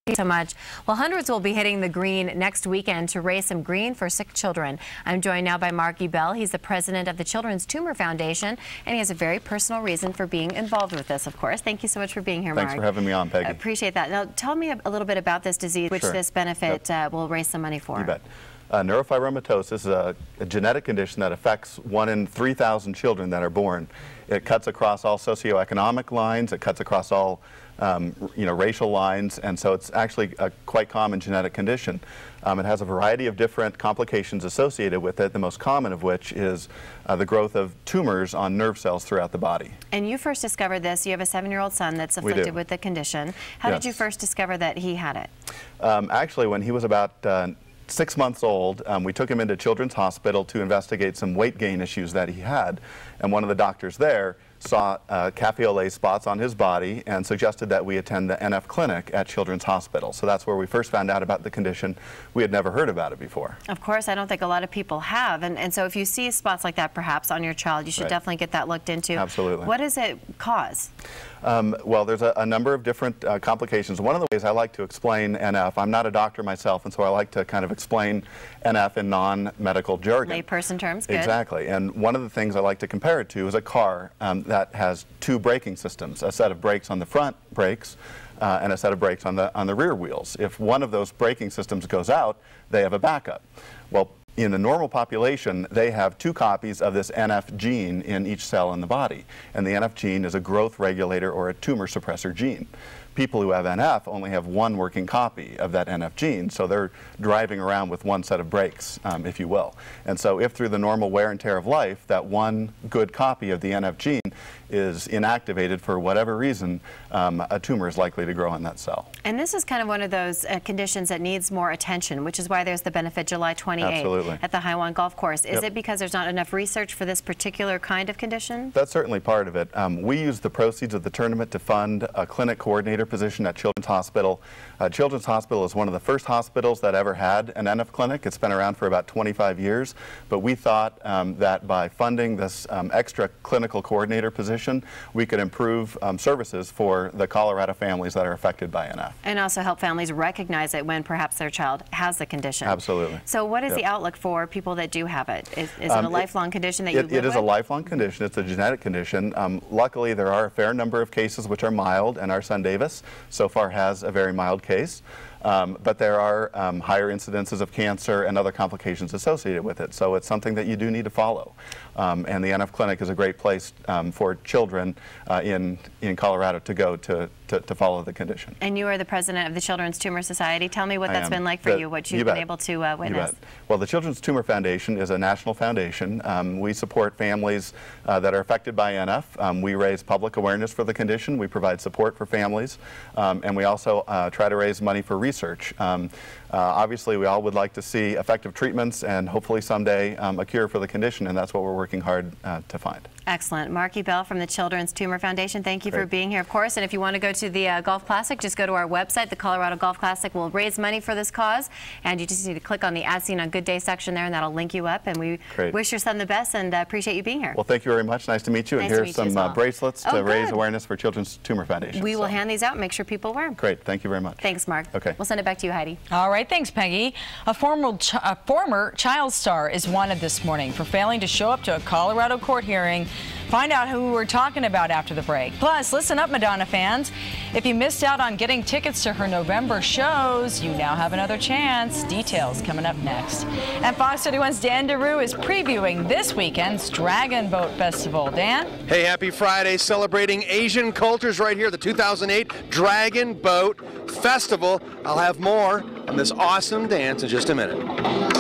you so much. Well, hundreds will be hitting the green next weekend to raise some green for sick children. I'm joined now by Mark Ebel. He's the president of the Children's Tumor Foundation, and he has a very personal reason for being involved with this, of course. Thank you so much for being here, Mark. Thanks for having me on, Peggy. I appreciate that. Now, tell me a little bit about this disease, which this benefit will raise some money for. You bet. Neurofibromatosis is a genetic condition that affects 1 in 3,000 children that are born. It cuts across all socioeconomic lines. It cuts across all racial lines, and so it's actually a quite common genetic condition. It has a variety of different complications associated with it, the most common of which is the growth of tumors on nerve cells throughout the body. And you first discovered this. You have a 7-year-old son that's afflicted with the condition. How did you first discover that he had it? Actually, when he was about 6 months old, we took him into Children's Hospital to investigate some weight gain issues that he had, and one of the doctors there saw cafe au lait spots on his body and suggested that we attend the NF clinic at Children's Hospital. So that's where we first found out about the condition. We had never heard about it before. Of course, I don't think a lot of people have, and so if you see spots like that perhaps on your child, you should definitely get that looked into. Absolutely. What does it cause? Well, there's a number of different complications. One of the ways I like to explain NF, I'm not a doctor myself, and so I like to kind of explain NF in non-medical jargon. Layperson terms, good. Exactly, and one of the things I like to compare it to is a car that has 2 braking systems, a set of brakes on the front brakes and a set of brakes on the rear wheels. If one of those braking systems goes out, they have a backup. Well, in the normal population, they have 2 copies of this NF gene in each cell in the body, and the NF gene is a growth regulator or a tumor suppressor gene. People who have NF only have 1 working copy of that NF gene, so they're driving around with 1 set of brakes, if you will. And so if through the normal wear and tear of life, that 1 good copy of the NF gene is inactivated for whatever reason, a tumor is likely to grow in that cell. And this is kind of one of those conditions that needs more attention, which is why there's the benefit July 28th at the Highwan Golf Course. Is it because there's not enough research for this particular kind of condition? That's certainly part of it. We use the proceeds of the tournament to fund a clinic coordinator position at Children's Hospital. Children's Hospital is one of the first hospitals that ever had an NF clinic. It's been around for about 25 years, but we thought that by funding this extra clinical coordinator position, we could improve services for the Colorado families that are affected by NF. And also help families recognize it when perhaps their child has the condition. Absolutely. So what is the outlook for people that do have it? Is it a lifelong condition that you live with? It is a lifelong condition. It's a genetic condition. Luckily, there are a fair number of cases which are mild, and our son Davis so far has a very mild case. But there are higher incidences of cancer and other complications associated with it. So it's something that you do need to follow. And the NF Clinic is a great place for children in Colorado to go to follow the condition. And you are the president of the Children's Tumor Society. Tell me what that's been like for you, what you've been able to witness. Well, the Children's Tumor Foundation is a national foundation. We support families that are affected by NF. We raise public awareness for the condition. We provide support for families. And we also try to raise money for research. Obviously, we all would like to see effective treatments and hopefully someday a cure for the condition, and that's what we're working hard to find. Excellent. Mark Ebel from the Children's Tumor Foundation, thank you for being here, of course. And if you want to go to the Golf Classic, just go to our website. The Colorado Golf Classic will raise money for this cause, and you just need to click on the As Seen on Good Day section there, and that'll link you up. And we wish your son the best and appreciate you being here. Well, thank you very much. Nice to meet you. And here's some bracelets to raise awareness for Children's Tumor Foundation. We will hand these out and make sure people wear them. Great. Thank you very much. Thanks, Mark. Okay. We'll send it back to you, Heidi. All right. Thanks, Peggy. A former child star is wanted this morning for failing to show up to a Colorado court hearing. Find out who we're talking about after the break. Plus, listen up, Madonna fans. If you missed out on getting tickets to her November shows, you now have another chance. Details coming up next. And Fox 31's Dan DeRue is previewing this weekend's Dragon Boat Festival. Dan? Hey, happy Friday. Celebrating Asian cultures right here, the 2008 Dragon Boat Festival. I'll have more on this awesome dance in just a minute.